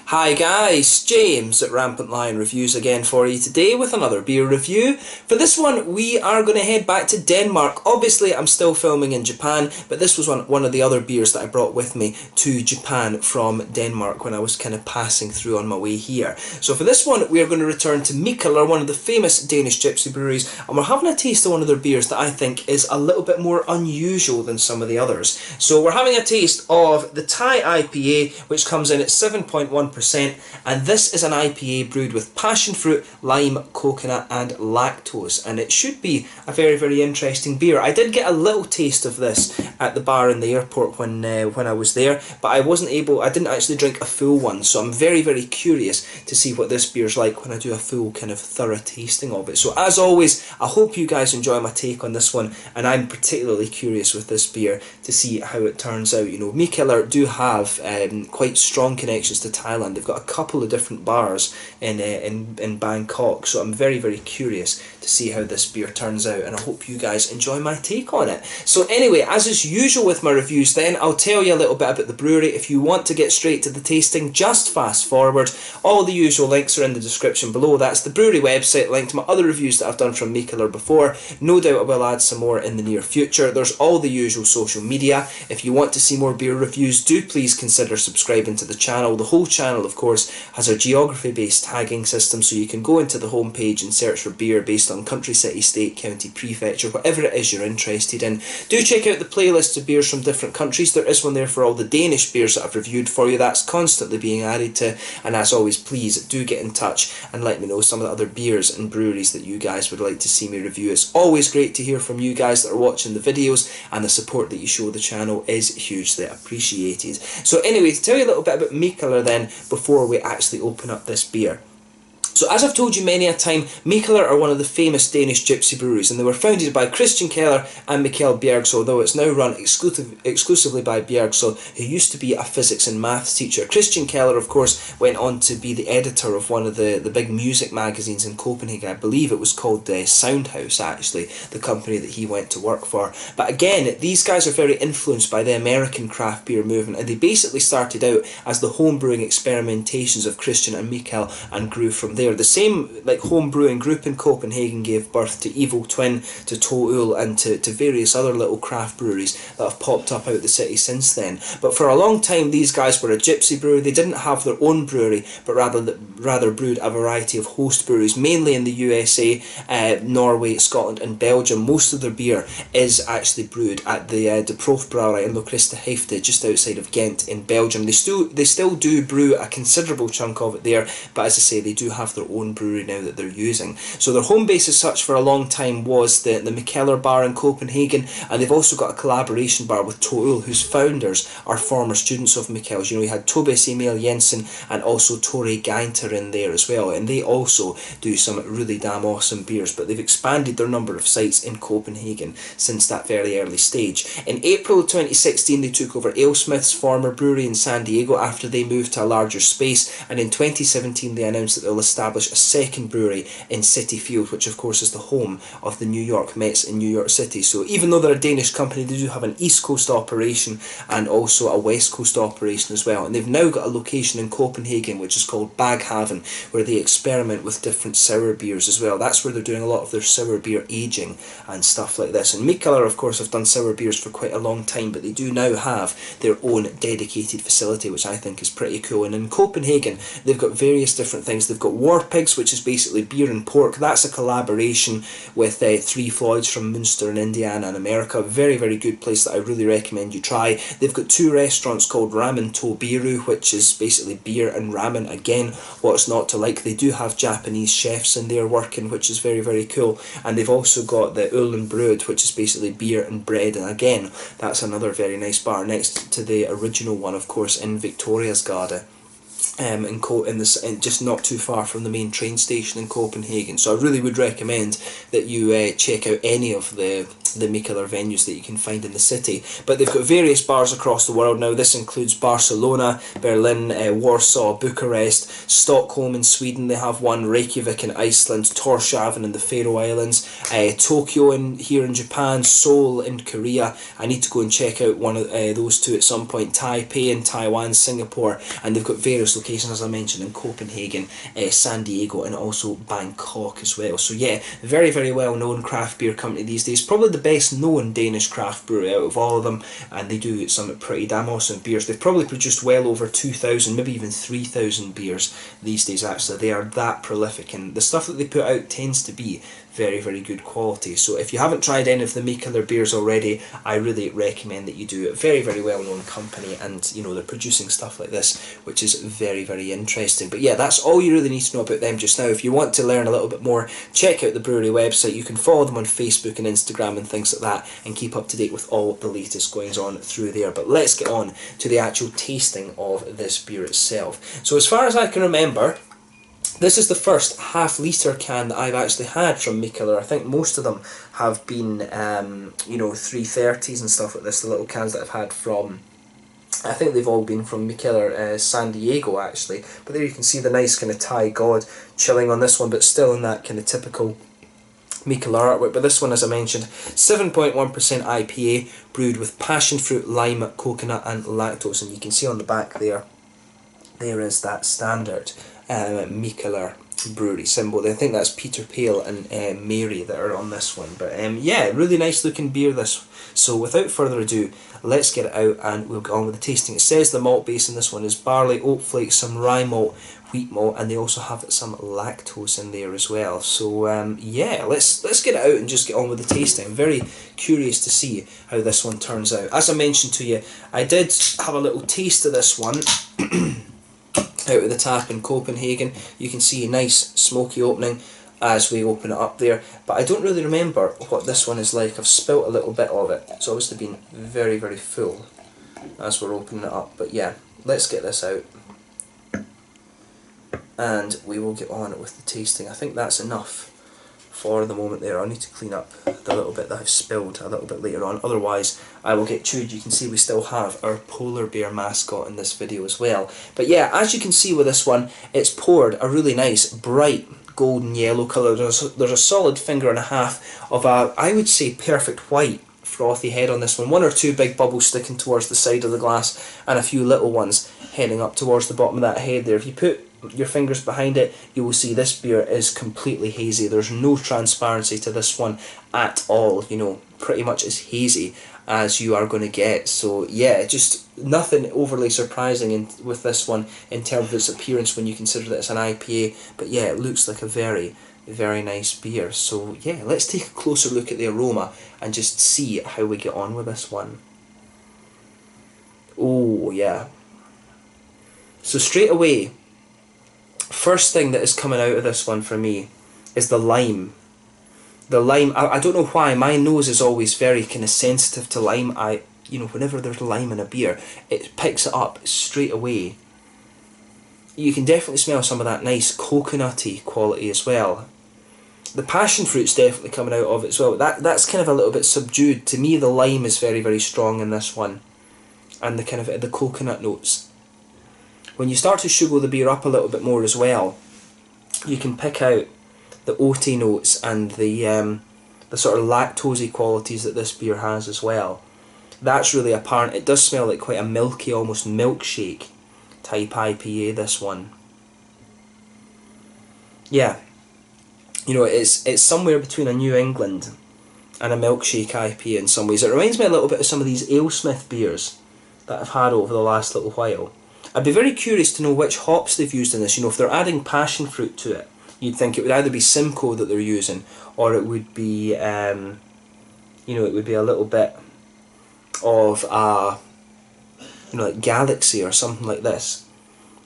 Hi guys, James at Rampant Lion Reviews again for you today with another beer review. For this one we are going to head back to Denmark. Obviously I'm still filming in Japan, but this was one of the other beers that I brought with me to Japan from Denmark when I was kind of passing through on my way here. So for this one we are going to return to Mikkeller, one of the famous Danish gypsy breweries, and we're having a taste of one of their beers that I think is a little bit more unusual than some of the others. So we're having a taste of the Thai IPA, which comes in at 7.1%. And this is an IPA brewed with passion fruit, lime, coconut and lactose, and it should be a very interesting beer. I did get a little taste of this at the bar in the airport when I was there, but I didn't actually drink a full one, so I'm very curious to see what this beer's like when I do a full kind of thorough tasting of it. So as always, I hope you guys enjoy my take on this one, and I'm particularly curious with this beer to see how it turns out. You know, Mikkeller do have quite strong connections to Thailand. They've got a couple of different bars in Bangkok, so I'm very curious to see how this beer turns out, and I hope you guys enjoy my take on it. So anyway, as is usual with my reviews then, I'll tell you a little bit about the brewery. If you want to get straight to the tasting, just fast forward. All the usual links are in the description below. That's the brewery website, link to my other reviews that I've done from Mikkeller before. No doubt I will add some more in the near future. There's all the usual social media. If you want to see more beer reviews, do please consider subscribing to the channel. The whole channel, of course, has a geography-based tagging system, so you can go into the homepage and search for beer based on country, city, state, county, prefecture, whatever it is you're interested in. Do check out the playlists of beers from different countries. There is one there for all the Danish beers that I've reviewed for you. That's constantly being added to, and as always, please do get in touch and let me know some of the other beers and breweries that you guys would like to see me review. It's always great to hear from you guys that are watching the videos, and the support that you show the channel is hugely appreciated. So anyway, to tell you a little bit about Mikkeller then, before we actually open up this beer. So as I've told you many a time, Mikkeller are one of the famous Danish gypsy breweries, and they were founded by Christian Keller and Mikkel Bjergso, although it's now run exclusively by Bjergso, who used to be a physics and maths teacher. Christian Keller, of course, went on to be the editor of one of the big music magazines in Copenhagen. I believe it was called Soundhouse, actually, the company that he went to work for. But again, these guys are very influenced by the American craft beer movement, and they basically started out as the homebrewing experimentations of Christian and Mikkel and grew from there. The same home brewing group in Copenhagen gave birth to Evil Twin, to Toul, and to various other little craft breweries that have popped up out the city since then. But for a long time these guys were a gypsy brewery. They didn't have their own brewery, but rather brewed a variety of host breweries, mainly in the USA, Norway, Scotland and Belgium. Most of their beer is actually brewed at the De Proefbrouwerij in Locriste just outside of Ghent in Belgium. They still do brew a considerable chunk of it there, but as I say, they do have their own brewery now that they're using. So their home base as such for a long time was the Mikkeller bar in Copenhagen, and they've also got a collaboration bar with Toul, whose founders are former students of Mikkel's. You know, you had Tobias Emil Jensen and also Tore Gainter in there as well, and they also do some really damn awesome beers, but they've expanded their number of sites in Copenhagen since that very early stage. In April 2016 they took over AleSmith's former brewery in San Diego after they moved to a larger space, and in 2017 they announced that they'll establish a second brewery in Citi Field, which of course is the home of the New York Mets in New York City. So even though they're a Danish company, they do have an East Coast operation and also a West Coast operation as well. And they've now got a location in Copenhagen which is called Baghaven, where they experiment with different sour beers as well. That's where they're doing a lot of their sour beer aging and stuff like this. And Mikkeller, of course, have done sour beers for quite a long time, but they do now have their own dedicated facility, which I think is pretty cool. And in Copenhagen they've got various different things. They've got War Pigs, which is basically beer and pork. That's a collaboration with Three Floyds from Munster in Indiana in America. Very good place that I really recommend you try. They've got two restaurants called Ramen Tobiru, which is basically beer and ramen. Again, what's not to like? They do have Japanese chefs in there working, which is very cool. And they've also got the Ulen Brewed, which is basically beer and bread, and again, that's another very nice bar next to the original one, of course, in Victoria's Garde. Just not too far from the main train station in Copenhagen. So I really would recommend that you check out any of the the Mikkeller venues that you can find in the city. But they've got various bars across the world now. This includes Barcelona, Berlin, Warsaw, Bucharest, Stockholm in Sweden. They have one, Reykjavik in Iceland, Tórshavn in the Faroe Islands, Tokyo here in Japan, Seoul in Korea. I need to go and check out one of those two at some point. Taipei in Taiwan, Singapore, and they've got various locations, as I mentioned, in Copenhagen, San Diego, and also Bangkok as well. So yeah, very, very well known craft beer company these days. Probably the best known Danish craft brewery out of all of them, and they do some pretty damn awesome beers. They've probably produced well over 2,000, maybe even 3,000 beers these days actually. They are that prolific, and the stuff that they put out tends to be very, very good quality. So if you haven't tried any of the Mikkeller beers already, I really recommend that you do. A very, very well known company, and you know, they're producing stuff like this, which is very, very interesting. But yeah, that's all you really need to know about them just now. If you want to learn a little bit more, check out the brewery website. You can follow them on Facebook and Instagram and things like that, and keep up to date with all the latest goings on through there. But let's get on to the actual tasting of this beer itself. So as far as I can remember, this is the first half-litre can that I've actually had from Mikkeller. I think most of them have been, you know, 330s and stuff like this, the little cans that I've had from, I think they've all been from Mikkeller San Diego actually. But there you can see the nice kind of Thai God chilling on this one, but still in that kind of typical Mikkeller artwork. But this one, as I mentioned, 7.1% IPA, brewed with passion fruit, lime, coconut and lactose. And you can see on the back there is that standard Mikkeller brewery symbol. I think that's Peter Pale and Mary that are on this one. But yeah, really nice looking beer this. So without further ado, let's get it out and we'll get on with the tasting. It says the malt base in this one is barley, oat flakes, some rye malt, wheat malt, and they also have some lactose in there as well. So yeah, let's get it out and just get on with the tasting. I'm very curious to see how this one turns out. As I mentioned to you, I did have a little taste of this one out of the tap in Copenhagen. You can see a nice smoky opening as we open it up there, but I don't really remember what this one is like. I've spilt a little bit of it. It's obviously been very, very full as we're opening it up. But yeah, let's get this out and we will get on with the tasting. I think that's enough for the moment there. I'll need to clean up the little bit that I've spilled a little bit later on, otherwise I will get chewed. You can see we still have our polar bear mascot in this video as well. But yeah, as you can see with this one, it's poured a really nice bright golden yellow colour. There's a solid finger and a half of a, I would say, perfect white frothy head on this one. One or two big bubbles sticking towards the side of the glass and a few little ones heading up towards the bottom of that head there. If you put your fingers behind it, you will see this beer is completely hazy. There's no transparency to this one at all, you know, pretty much as hazy as you are going to get. So yeah, just nothing overly surprising with this one in terms of its appearance when you consider that it's an IPA, but yeah, it looks like a very, very nice beer. So yeah, let's take a closer look at the aroma and just see how we get on with this one. Oh yeah. So straight away, first thing that is coming out of this one for me is the lime. The lime, I don't know why, my nose is always very kind of sensitive to lime. You know, whenever there's lime in a beer, it picks it up straight away. You can definitely smell some of that nice coconutty quality as well. The passion fruit's definitely coming out of it as well. That's kind of a little bit subdued. To me, the lime is very, very strong in this one, and the kind of the coconut notes. When you start to sugar the beer up a little bit more as well, you can pick out the oaty notes and the sort of lactosey qualities that this beer has as well. That's really apparent. It does smell like quite a milky, almost milkshake type IPA, this one. Yeah, you know, it's somewhere between a New England and a milkshake IPA in some ways. It reminds me a little bit of some of these AleSmith beers that I've had over the last little while. I'd be very curious to know which hops they've used in this. You know, if they're adding passion fruit to it, you'd think it would either be Simcoe that they're using, or it would be, you know, it would be a little bit of a, you know, like Galaxy or something like this.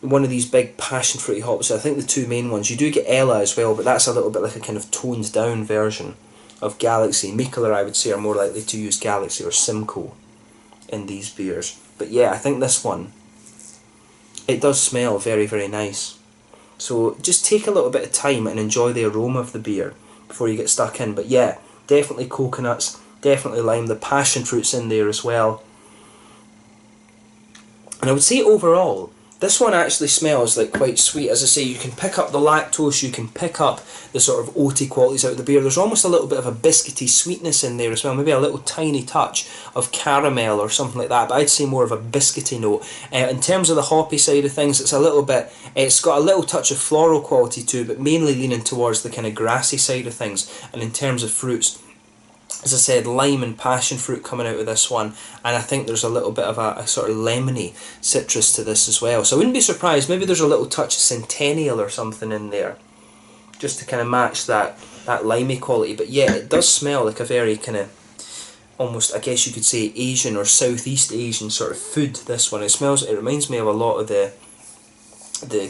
One of these big passion fruity hops. I think the two main ones. You do get Ella as well, but that's a little bit like a kind of toned down version of Galaxy. Mikkeller, I would say, are more likely to use Galaxy or Simcoe in these beers. But yeah, I think this one, it does smell very, very nice. So just take a little bit of time and enjoy the aroma of the beer before you get stuck in. But yeah, definitely coconuts, definitely lime. The passion fruit's in there as well. And I would say overall, this one actually smells like quite sweet. As I say, you can pick up the lactose, you can pick up the sort of oaty qualities out of the beer. There's almost a little bit of a biscuity sweetness in there as well, maybe a little tiny touch of caramel or something like that, but I'd say more of a biscuity note. In terms of the hoppy side of things, it's a little bit, it's got a little touch of floral quality too, but mainly leaning towards the kind of grassy side of things. And in terms of fruits, as I said, lime and passion fruit coming out of this one, and I think there's a little bit of a sort of lemony citrus to this as well. So I wouldn't be surprised, maybe there's a little touch of Centennial or something in there, just to kind of match that limey quality. But yeah, it does smell like a very kind of, almost, I guess you could say, Asian or Southeast Asian sort of food, this one. It reminds me of a lot of the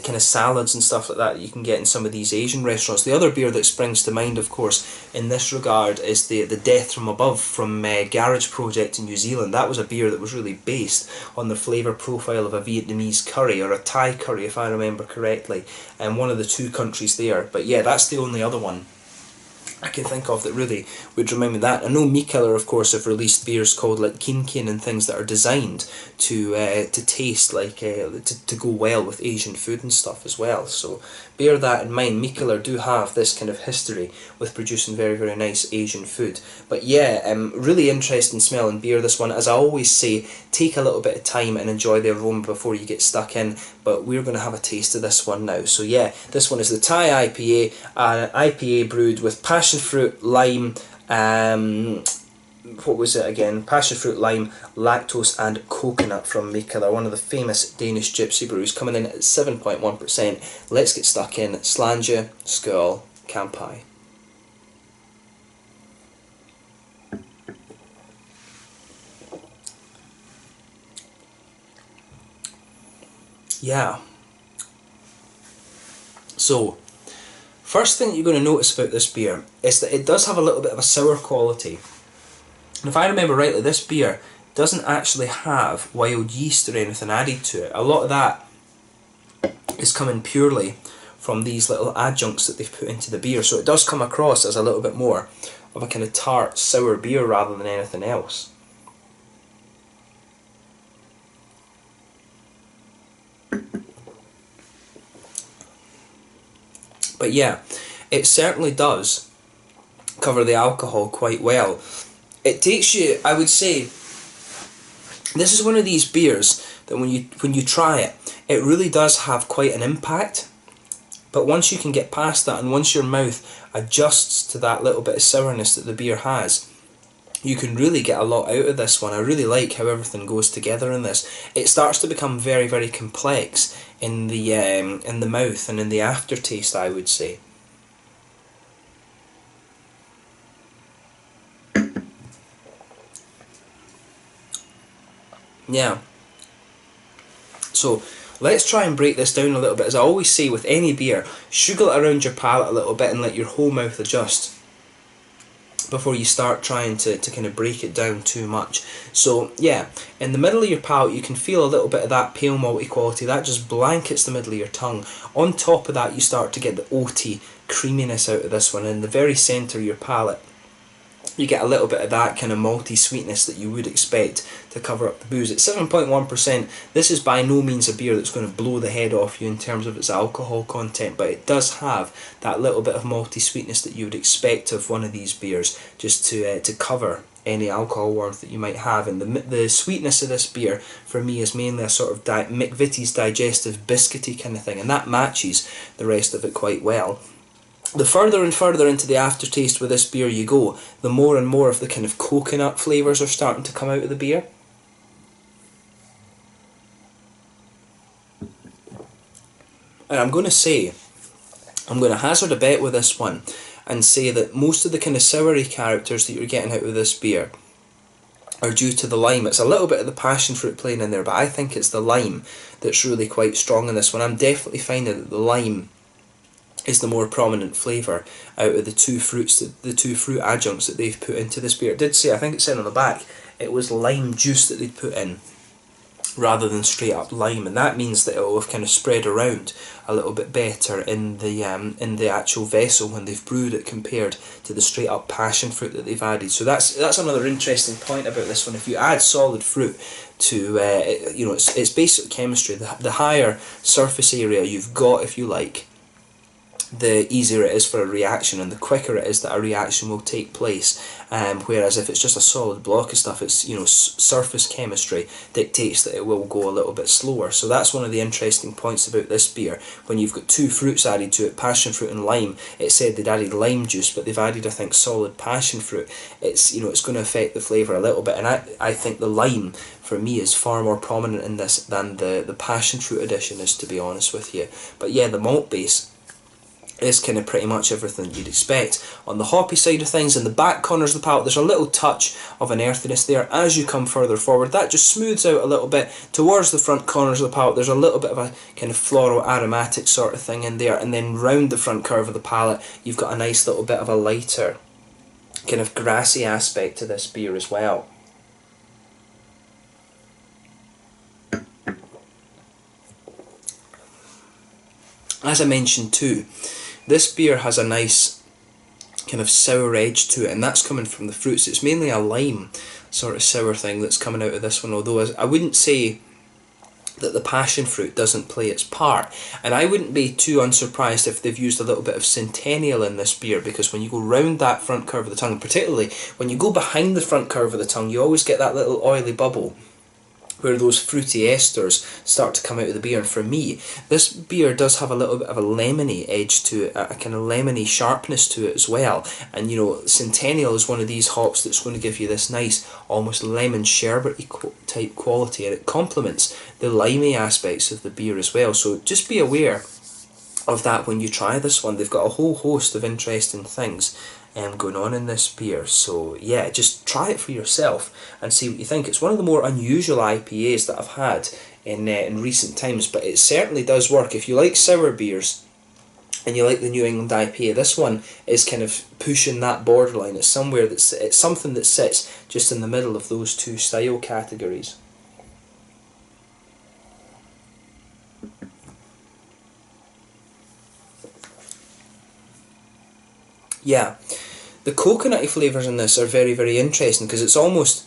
kind of salads and stuff like that you can get in some of these Asian restaurants. The other beer that springs to mind, of course, in this regard is the Death from Above from Garage Project in New Zealand. That was a beer that was really based on the flavour profile of a Vietnamese curry, or a Thai curry if I remember correctly, and one of the two countries there. But yeah, that's the only other one I can think of that really would remind me of that. I know Mikkeller, of course, have released beers called like Kinkin and things that are designed to taste like, to go well with Asian food and stuff as well. So bear that in mind. Mikkeller do have this kind of history with producing very, very nice Asian food. But yeah, really interesting smelling beer, this one. As I always say, take a little bit of time and enjoy the aroma before you get stuck in. But we're going to have a taste of this one now. So yeah, this one is the Thai IPA, IPA brewed with passion fruit, lime, what was it again? Passion fruit, lime, lactose and coconut from Mikkeller, one of the famous Danish gypsy brews, coming in at 7.1%. Let's get stuck in. Slange, Skål, Kampai. Yeah. So, first thing you're going to notice about this beer is that it does have a little bit of a sour quality. And if I remember rightly, this beer doesn't actually have wild yeast or anything added to it. A lot of that is coming purely from these little adjuncts that they've put into the beer. So it does come across as a little bit more of a kind of tart, sour beer rather than anything else. But yeah, it certainly does cover the alcohol quite well. It takes you, I would say, this is one of these beers that when you try it, it really does have quite an impact. But once you can get past that, and once your mouth adjusts to that little bit of sourness that the beer has, you can really get a lot out of this one. I really like how everything goes together in this. It starts to become very, very complex in the mouth and in the aftertaste, I would say. Yeah. So let's try and break this down a little bit. As I always say with any beer, sugar it around your palate a little bit and let your whole mouth adjust before you start trying to kind of break it down too much. So yeah, in the middle of your palate you can feel a little bit of that pale malty quality. That just blankets the middle of your tongue. On top of that you start to get the oaty creaminess out of this one. In the very centre of your palate you get a little bit of that kind of malty sweetness that you would expect to cover up the booze. At 7.1%, this is by no means a beer that's going to blow the head off you in terms of its alcohol content, but it does have that little bit of malty sweetness that you would expect of one of these beers, just to cover any alcohol warmth that you might have. And the sweetness of this beer, for me, is mainly a sort of McVitie's digestive biscuity kind of thing, and that matches the rest of it quite well. The further and further into the aftertaste with this beer you go, the more and more of the kind of coconut flavours are starting to come out of the beer. And I'm going to hazard a bet with this one and say that most of the kind of soury characters that you're getting out of this beer are due to the lime. It's a little bit of the passion fruit playing in there, but I think it's the lime that's really quite strong in this one. I'm definitely finding that the lime is the more prominent flavour out of the two fruits, the two fruit adjuncts that they've put into this beer. It did say, I think it said on the back, it was lime juice that they'd put in. rather than straight up lime, and that means that it will have kind of spread around a little bit better in the actual vessel when they've brewed it, compared to the straight up passion fruit that they've added. So that's another interesting point about this one. If you add solid fruit to it's basic chemistry. The higher surface area you've got, if you like, the easier it is for a reaction, and the quicker it is that a reaction will take place. Whereas if it's just a solid block of stuff, it's surface chemistry dictates that it will go a little bit slower. So that's one of the interesting points about this beer. When you've got two fruits added to it, passion fruit and lime, it said they'd added lime juice, but they've added, I think, solid passion fruit. It's it's going to affect the flavour a little bit, and I think the lime for me is far more prominent in this than the passion fruit addition is, to be honest with you. But yeah, the malt base is kind of pretty much everything you'd expect. On the hoppy side of things, in the back corners of the palate, there's a little touch of an earthiness there. As you come further forward, that just smooths out a little bit. Towards the front corners of the palate, there's a little bit of a kind of floral aromatic sort of thing in there, and then round the front curve of the palate, you've got a nice little bit of a lighter kind of grassy aspect to this beer as well. As I mentioned too, this beer has a nice kind of sour edge to it, and that's coming from the fruits. It's mainly a lime sort of sour thing that's coming out of this one, although I wouldn't say that the passion fruit doesn't play its part. And I wouldn't be too unsurprised if they've used a little bit of Centennial in this beer, because when you go round that front curve of the tongue, particularly when you go behind the front curve of the tongue, you always get that little oily bubble where those fruity esters start to come out of the beer. And for me, this beer does have a little bit of a lemony edge to it, a kind of lemony sharpness to it as well. And Centennial is one of these hops that's going to give you this nice, almost lemon sherbety type quality, and it complements the limey aspects of the beer as well. So just be aware of that when you try this one. They've got a whole host of interesting things going on in this beer. So yeah, just try it for yourself and see what you think. It's one of the more unusual IPAs that I've had in recent times, but it certainly does work. If you like sour beers and you like the New England IPA, this one is kind of pushing that borderline. It's something that sits just in the middle of those two style categories. Yeah, the coconutty flavours in this are very, very interesting, because it's almost,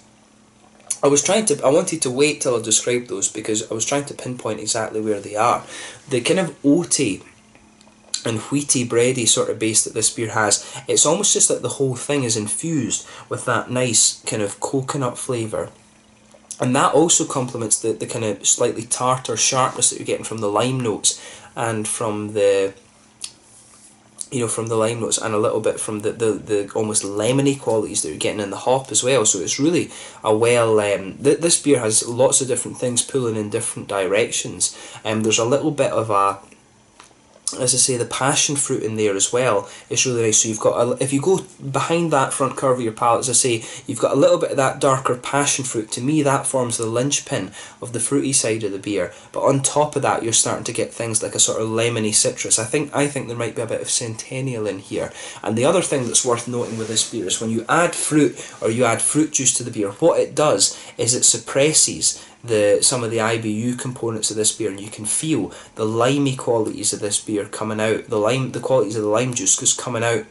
I wanted to wait till I described those, because I was trying to pinpoint exactly where they are. The kind of oaty and wheaty bready sort of base that this beer has, it's almost just like the whole thing is infused with that nice kind of coconut flavour. And that also complements the kind of slightly tart or sharpness that you're getting from the lime notes, and from the lime notes, and a little bit from the almost lemony qualities that you're getting in the hop as well. So it's really a this beer has lots of different things pulling in different directions. There's a little bit of a, as I say, the passion fruit in there as well. It's really nice. So you've got, if you go behind that front curve of your palate, as I say, you've got a little bit of that darker passion fruit. To me, that forms the linchpin of the fruity side of the beer. But on top of that, you're starting to get things like a sort of lemony citrus. I think there might be a bit of Centennial in here. And the other thing that's worth noting with this beer is when you add fruit, or you add fruit juice to the beer, what it does is it suppresses some of the IBU components of this beer, and you can feel the limey qualities of this beer coming out, the qualities of the lime juice just coming out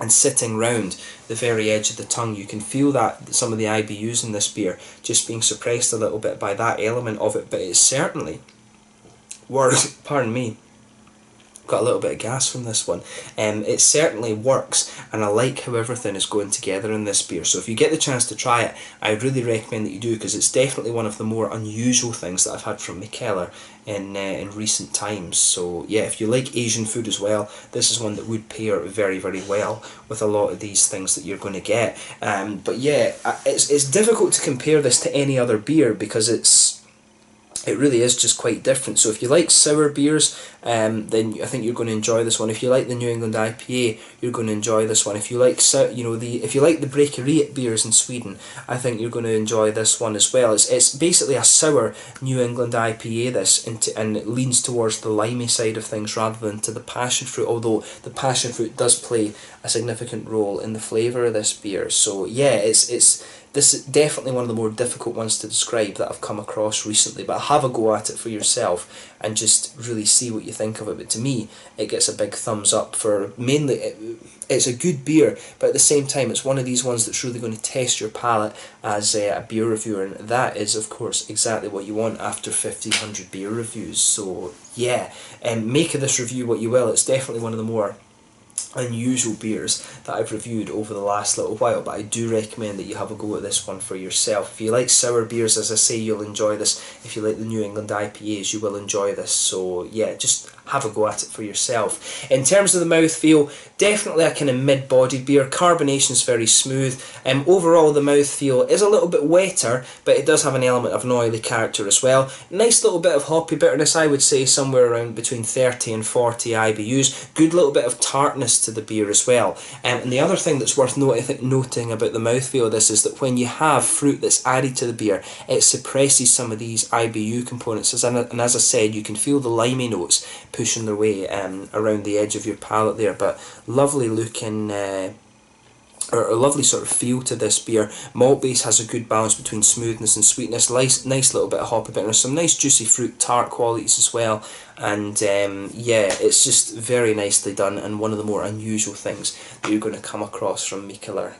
and sitting round the very edge of the tongue. You can feel that some of the IBUs in this beer just being suppressed a little bit by that element of it, but it certainly works. Pardon me, got a little bit of gas from this one. It certainly works, and I like how everything is going together in this beer. So if you get the chance to try it, I really recommend that you do, because it's definitely one of the more unusual things that I've had from Mikkeller in recent times. So yeah, if you like Asian food as well, this is one that would pair very, very well with a lot of these things that you're going to get. But yeah, it's difficult to compare this to any other beer, because it really is just quite different. So if you like sour beers, then I think you're going to enjoy this one. If you like the New England IPA, you're going to enjoy this one. If you like if you like the Breakeriet beers in Sweden, I think you're going to enjoy this one as well. It's basically a sour New England IPA, and it leans towards the limey side of things rather than to the passion fruit, although the passion fruit does play a significant role in the flavour of this beer. So yeah, it's This is definitely one of the more difficult ones to describe that I've come across recently, but have a go at it for yourself and just really see what you think of it. But to me, it gets a big thumbs up for mainly, it's a good beer, but at the same time it's one of these ones that's really going to test your palate as a beer reviewer, and that is of course exactly what you want after 1,500 beer reviews. So yeah, make of this review what you will. It's definitely one of the more unusual beers that I've reviewed over the last little while, but I do recommend that you have a go at this one for yourself. If you like sour beers, as I say, you'll enjoy this. If you like the New England IPAs, you will enjoy this. So yeah, just have a go at it for yourself. In terms of the mouthfeel, definitely a kind of mid-bodied beer. Carbonation is very smooth. Overall, the mouthfeel is a little bit wetter, but it does have an element of an oily character as well. Nice little bit of hoppy bitterness, I would say somewhere around between 30 and 40 IBUs. Good little bit of tartness to the beer as well. And the other thing that's worth noting about the mouthfeel of this is that when you have fruit that's added to the beer, it suppresses some of these IBU components. And as I said, you can feel the limey notes pushing their way around the edge of your palate there, but lovely looking or a lovely sort of feel to this beer. Malt base has a good balance between smoothness and sweetness, nice little bit of hoppy bitterness, some nice juicy fruit tart qualities as well, and yeah, it's just very nicely done, and one of the more unusual things that you're going to come across from Mikkeller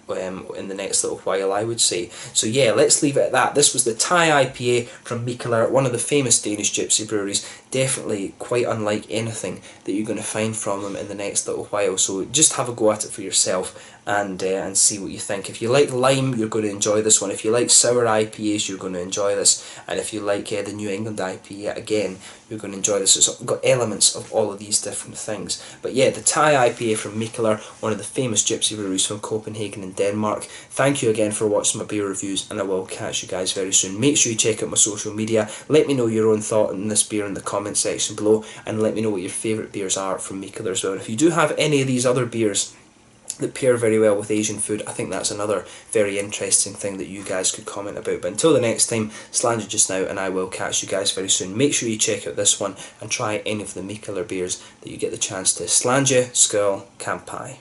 in the next little while, I would say. So yeah, let's leave it at that. This was the Thai IPA from Mikkeller, one of the famous Danish gypsy breweries, definitely quite unlike anything that you're going to find from them in the next little while, so just have a go at it for yourself and see what you think. If you like lime, you're going to enjoy this one. If you like sour IPAs, you're going to enjoy this, and if you like the New England IPA, again, you're going to enjoy this. It's got elements of all of these different things. But yeah, the Thai IPA from Mikkeller, one of the famous gypsy breweries from Copenhagen in Denmark. Thank you again for watching my beer reviews, and I will catch you guys very soon. Make sure you check out my social media. Let me know your own thought on this beer in the comment section below, and let me know what your favourite beers are from Mikkeller as well. And if you do have any of these other beers that pair very well with Asian food, I think that's another very interesting thing that you guys could comment about. But until the next time, slander just now, and I will catch you guys very soon. Make sure you check out this one and try any of the Mikkeller beers that you get the chance to. Slanger, skull, kampai.